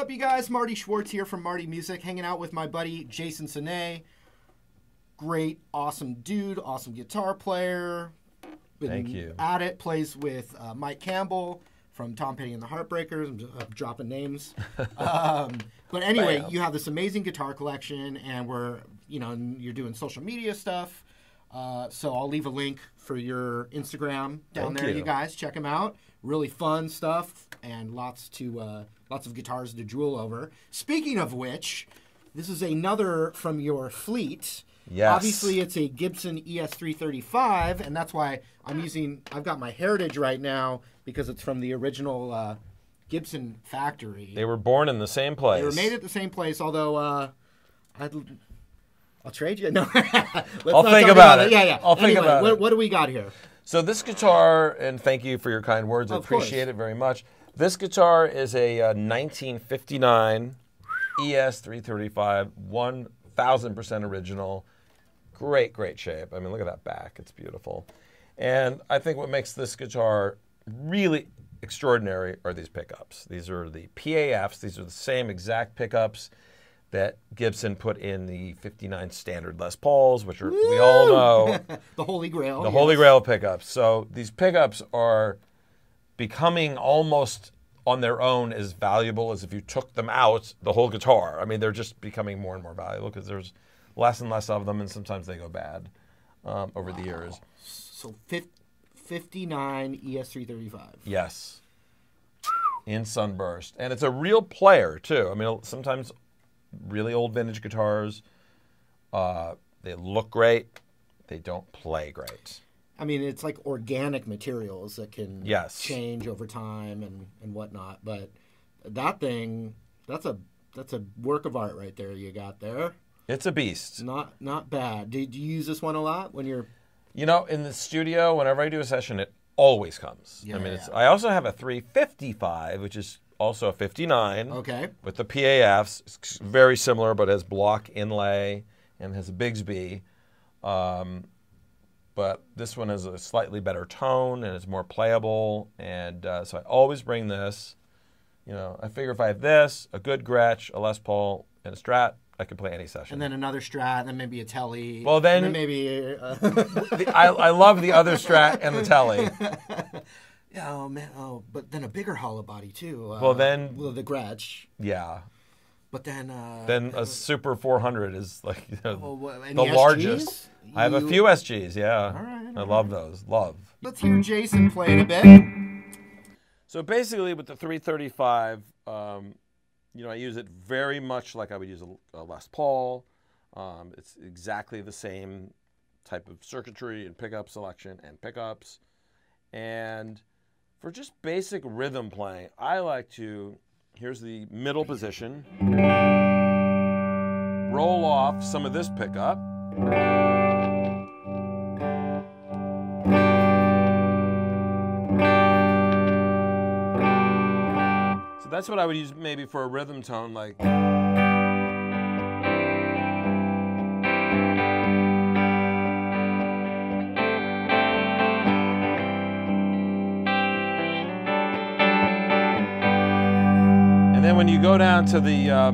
up, you guys? Marty Schwartz here from Marty Music, hanging out with my buddy Jason Sinay. Great, awesome dude, awesome guitar player. Thank you. At it, plays with Mike Campbell from Tom Petty and the Heartbreakers. I'm just dropping names. But anyway, Bam. you have this amazing guitar collection, and you're doing social media stuff. So I'll leave a link for your Instagram down there, you guys. Check them out. Really fun stuff and lots of guitars to drool over. Speaking of which, this is another from your fleet. Yes. Obviously, it's a Gibson ES335, and that's why I've got my Heritage right now because it's from the original Gibson factory. They were born in the same place. They were made at the same place, although I'll trade you. No, I'll think about it. Yeah. I'll think about it. What do we got here? So this guitar, and thank you for your kind words. I appreciate it very much. This guitar is a 1959 ES335, 1,000% original. Great, great shape. I mean, look at that back. It's beautiful. And I think what makes this guitar really extraordinary are these pickups. These are the PAFs. These are the same exact pickups that Gibson put in the 59 standard Les Pauls, which are, we all know, the Holy Grail. The Holy Grail pickups. So these pickups are becoming almost on their own as valuable as if you took them out, the whole guitar. I mean, they're just becoming more and more valuable because there's less and less of them, and sometimes they go bad over the years. So 59 ES335. Yes. In Sunburst. And it's a real player, too. I mean, sometimes really old vintage guitars, they look great. They don't play great. I mean, it's like organic materials that can change over time and whatnot. But that thing, that's a work of art right there you got there. It's a beast. Not bad. Did you use this one a lot when you're... You know, in the studio, whenever I do a session, it always comes. Yeah, I mean, I also have a 355, which is also a 59. Okay. With the PAFs. It's very similar, but has block inlay and has a Bigsby. But this one has a slightly better tone and is more playable. And so I always bring this. You know, I figure if I have this, a good Gretsch, a Les Paul, and a Strat, I can play any session. And then another Strat, and then maybe a Telly. Well, then... And then maybe... I love the other Strat and the Telly. Yeah, oh, man. Oh, but then a bigger hollow body, too. Well, then... The Gretsch. Yeah. But then... then a Super 400 is like the SGs? largest. I have a few SGs, yeah. All right. I love those. Love. Let's hear Jason play it a bit. So basically with the 335, you know, I use it very much like I would use a Les Paul. It's exactly the same type of circuitry and pickup selection and pickups. And for just basic rhythm playing, I like to, here's the middle position, roll off some of this pickup. So that's what I would use maybe for a rhythm tone, like. And then when you go down to the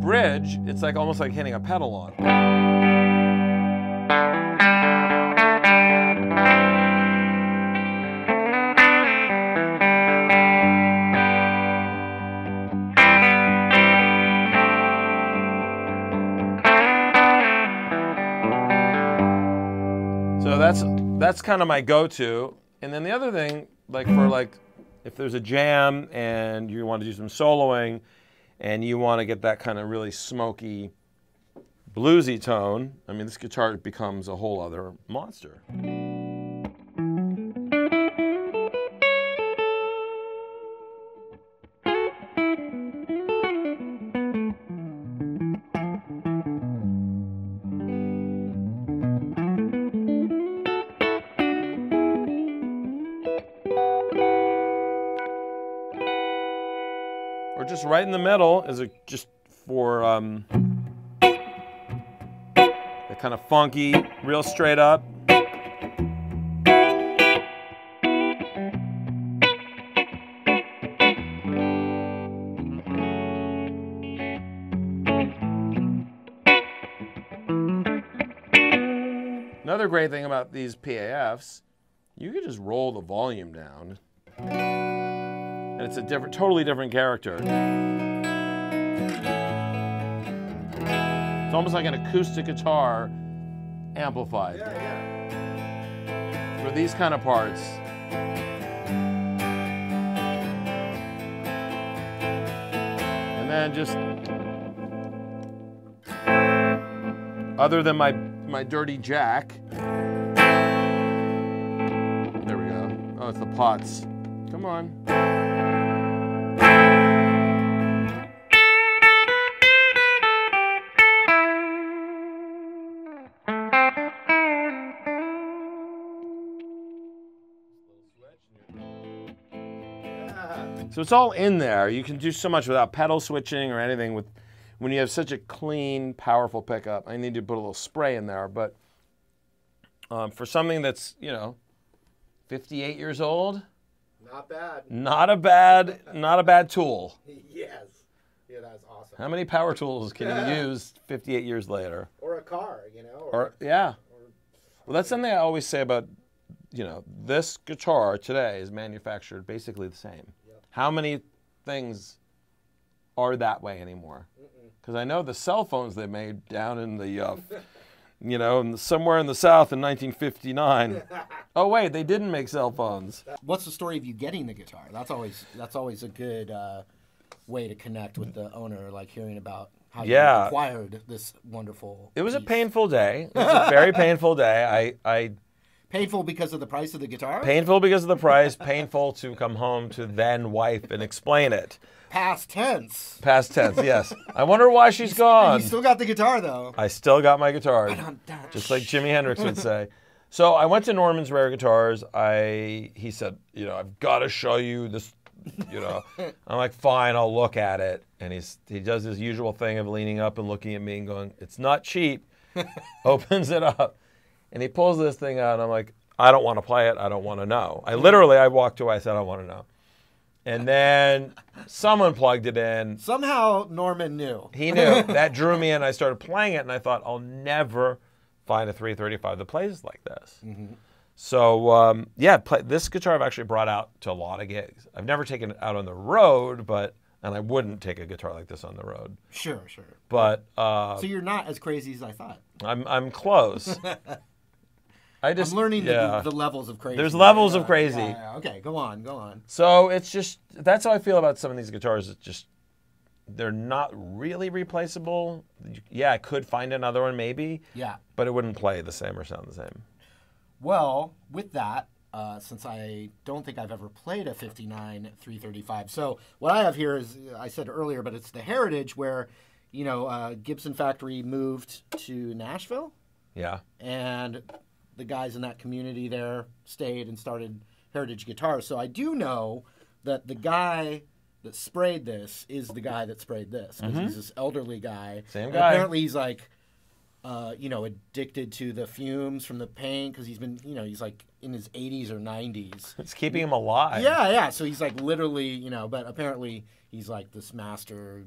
bridge, it's like almost like hitting a pedal on. So that's kind of my go-to. And then the other thing, like for if there's a jam and you want to do some soloing and you want to get that kind of really smoky, bluesy tone, I mean, this guitar becomes a whole other monster. Or just right in the middle is just for the kind of funky, real straight up. Another great thing about these PAFs, you can just roll the volume down, and it's a totally different character. It's almost like an acoustic guitar amplified. For these kind of parts. And then just, other than my dirty jack, there we go. Oh, it's the pots. Come on. So it's all in there. You can do so much without pedal switching or anything. When you have such a clean, powerful pickup, I need to put a little spray in there. But for something that's 58 years old, not bad. Not a bad tool. Yes. Yeah, that's awesome. How many power tools can you use 58 years later? Or a car, Or well, that's something I always say about, this guitar today is manufactured basically the same. How many things are that way anymore? Because I know the cell phones they made down in the, somewhere in the South in 1959. Oh wait, they didn't make cell phones. What's the story of you getting the guitar? That's always a good way to connect with the owner, like hearing about how you acquired this wonderful. It was a painful day. It was a very painful day. Painful because of the price of the guitar? Painful because of the price. Painful to come home to then wife and explain it. Past tense. Past tense, yes. I wonder why she's gone. You still got the guitar, though. I still got my guitar. Just like Jimi Hendrix would say. So I went to Norman's Rare Guitars. He said, I've got to show you this, I'm like, fine, I'll look at it. And he does his usual thing of leaning up and looking at me and going, it's not cheap. Opens it up. And he pulls this thing out, and I'm like, I don't want to play it. I don't want to know. I walked away. I said, I want to know. And then someone plugged it in. Somehow Norman knew. He knew. That drew me in. I started playing it, and I thought, I'll never find a 335 that plays like this. Mm-hmm. So, this guitar I've actually brought out to a lot of gigs. I've never taken it out on the road, and I wouldn't take a guitar like this on the road. Sure. But so you're not as crazy as I thought. I'm close. I'm learning the levels of crazy. There's levels of crazy. Yeah. Okay, go on. So it's just, that's how I feel about some of these guitars. It's just, they're not really replaceable. Yeah, I could find another one maybe. Yeah. But it wouldn't play the same or sound the same. Well, with that, since I don't think I've ever played a 59 335. So what I have here is, I said earlier, but it's the Heritage where, Gibson factory moved to Nashville. Yeah. And the guys in that community there stayed and started Heritage Guitars. So I do know that the guy that sprayed this is the guy that sprayed this. Because he's this elderly guy. Same and guy. Apparently he's like, addicted to the fumes from the paint because he's been, he's like in his 80s or 90s. It's keeping him alive. Yeah. So he's like literally, but apparently he's like this master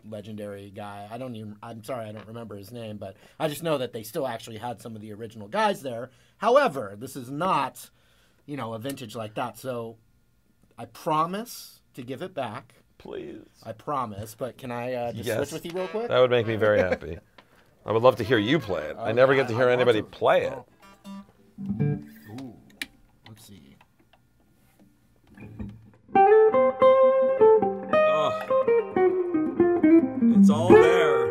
legendary guy. I'm sorry, I don't remember his name, but I just know that they still actually had some of the original guys there. However, this is not, a vintage like that. So I promise to give it back. Please. I promise, but can I just switch with you real quick? That would make me very happy. I would love to hear you play it. I never get to hear anybody play it. Ooh, let's see. Oh. It's all there.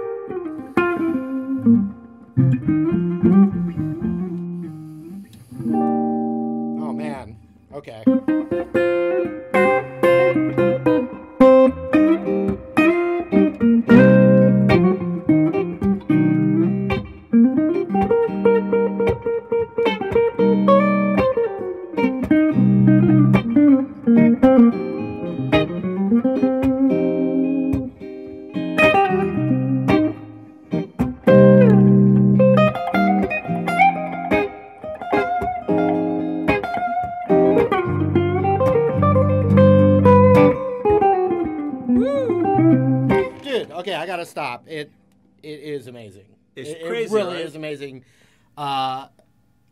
Oh, man. Okay. I gotta stop. It is amazing. It's crazy. It really right? is amazing.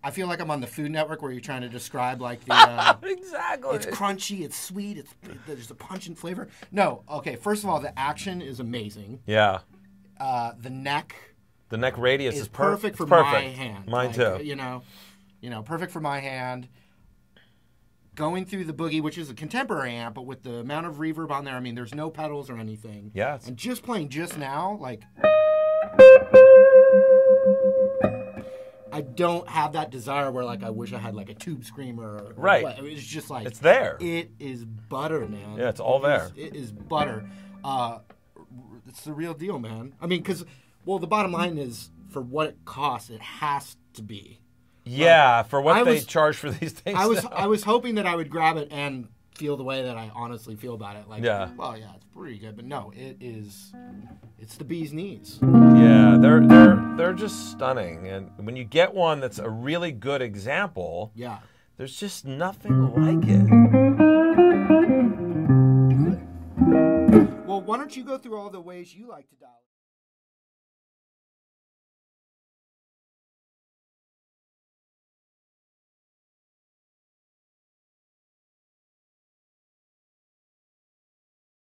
I feel like I'm on the Food Network where you're trying to describe like the exactly. It's crunchy, it's sweet, there's a pungent flavor. No, okay. First of all, the action is amazing. Yeah. The neck radius is perfect for perfect. my hand. Mine too. You know, perfect for my hand. Going through the Boogie, which is a contemporary amp, but with the amount of reverb on there, I mean, there's no pedals or anything. Yeah. And just playing just now, like, I don't have that desire where, like, I wish I had, like, a tube screamer. Right. It's just like... It's there. It is butter, man. Yeah, it's all there. It is butter. It's the real deal, man. I mean, because, well, the bottom line is, for what it costs, it has to be. Yeah, for what they charge for these things. I was hoping that I would grab it and feel the way that I honestly feel about it. Like, yeah. Well, yeah, it's pretty good, but no, it's the bee's knees. Yeah, they're just stunning, and when you get one that's a really good example, yeah, there's just nothing like it. Well, why don't you go through all the ways you like to dial?